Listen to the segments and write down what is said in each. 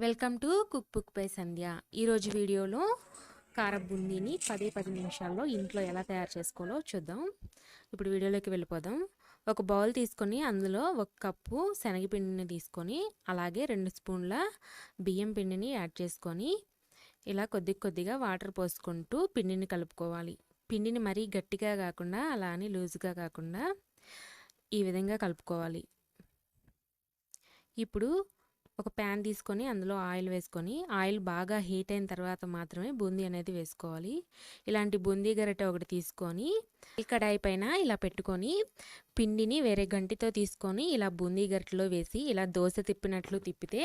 Welcome to cook book by Sandhya. ఈరోజు వీడియోలో కారం బూందీని 10 నిమిషాల్లో ఇంట్లో ఎలా తయారు చేసుకోవాలో చూద్దాం. ఇప్పుడు వీడియోలోకి వెళ్ళిపోదాం. ఒక బౌల్ తీసుకొని అందులో 1 కప్పు శనగపిండిని తీసుకొని అలాగే 2 స్పూన్ల బియ్యం పిండిని యాడ్ చేసుకొని ఇలా కొద్దిగా వాటర్ పోసుకుంటూ పిండిని కలుపుకోవాలి. పిండిని మరీ గట్టిగా కాకుండా అలా అని లూజ్గా కాకుండా ఈ విధంగా కలుపుకోవాలి. ఇప్పుడు ఒక ప్యాన్ తీసుకొని అందులో ఆయిల్ వేసుకొని ఆయిల్ బాగా హీట్ అయిన తర్వాత మాత్రమే బూందీ అనేది వేసుకోవాలి. ఇలాంటి బూందీ గరిటె ఒకటి తీసుకొని కడాయి పైన ఇలా పెట్టుకొని పిండిని వేరే గంటితో తీసుకొని ఇలా బూందీ గరిటెలో వేసి ఇలా దోశ తిప్పినట్లు తిప్పితే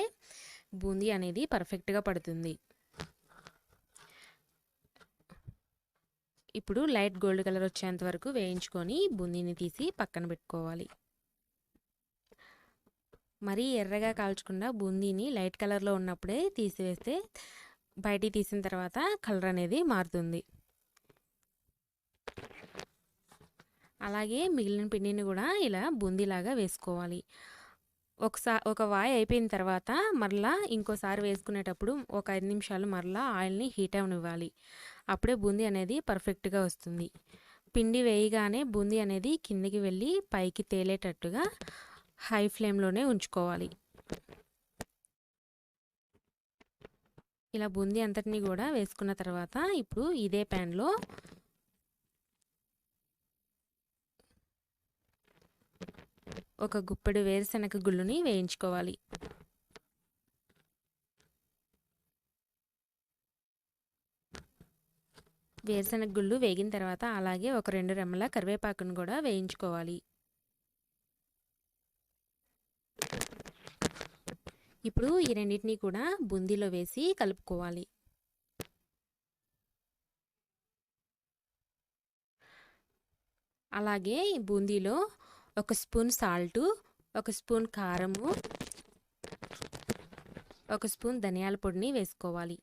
బూందీ అనేది పర్ఫెక్ట్గా పడుతుంది. ఇప్పుడు లైట్ గోల్డ్ కలర్ వచ్చేంత వరకు వేయించుకొని బూందీని తీసి పక్కన పెట్టుకోవాలి. మరీ ఎర్రగా కాల్చకుండా బూందీని లైట్ కలర్లో ఉన్నప్పుడే తీసివేస్తే బయటికి తీసిన తర్వాత కలర్ అనేది మారుతుంది. అలాగే మిగిలిన పిండిని కూడా ఇలా బూందీలాగా వేసుకోవాలి. ఒక వాయి అయిపోయిన తర్వాత మరలా ఇంకోసారి వేసుకునేటప్పుడు ఒక 5 నిమిషాలు మరలా ఆయిల్ని హీట్ అవనివ్వాలి. అప్పుడే బూందీ అనేది పర్ఫెక్ట్గా వస్తుంది. పిండి వేయగానే బూందీ అనేది కిందికి వెళ్ళి పైకి తేలేటట్టుగా హై ఫ్లేమ్లోనే ఉంచుకోవాలి. ఇలా బూందీ అంతటిని కూడా వేసుకున్న తర్వాత ఇప్పుడు ఇదే ప్యాన్లో ఒక గుప్పెడు వేరుశనగ గుళ్ళుని వేయించుకోవాలి. వేరుశనగ గుళ్ళు వేగిన తర్వాత అలాగే ఒక 2 రెమ్మల కరివేపాకును కూడా వేయించుకోవాలి. ఇప్పుడు ఈ రెండింటిని కూడా బూందీలో వేసి కలుపుకోవాలి. అలాగే బూందీలో 1 స్పూన్ సాల్టు, 1 స్పూన్ కారము, 1 స్పూన్ ధనియాల పొడిని వేసుకోవాలి.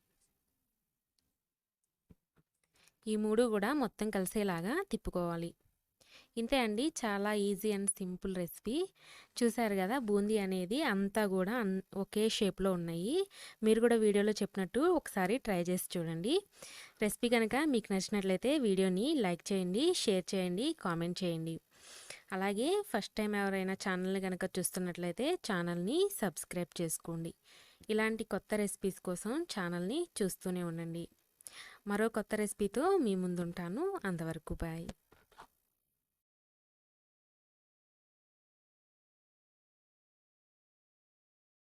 ఈ 3 కూడా మొత్తం కలిసేలాగా తిప్పుకోవాలి. ఇంతే అండి, చాలా ఈజీ అండ్ సింపుల్ రెసిపీ. చూసారు కదా, బూందీ అనేది అంతా కూడా ఒకే షేప్లో ఉన్నాయి. మీరు కూడా వీడియోలో చెప్పినట్టు ఒకసారి ట్రై చేసి చూడండి. రెసిపీ కనుక మీకు నచ్చినట్లయితే వీడియోని లైక్ చేయండి, షేర్ చేయండి, కామెంట్ చేయండి. అలాగే ఫస్ట్ టైం ఎవరైనా ఛానల్ని కనుక చూస్తున్నట్లయితే ఛానల్ని సబ్స్క్రైబ్ చేసుకోండి. ఇలాంటి కొత్త రెసిపీస్ కోసం ఛానల్ని చూస్తూనే ఉండండి. మరో కొత్త రెసిపీతో మీ ముందుంటాను. అంతవరకు బాయ్.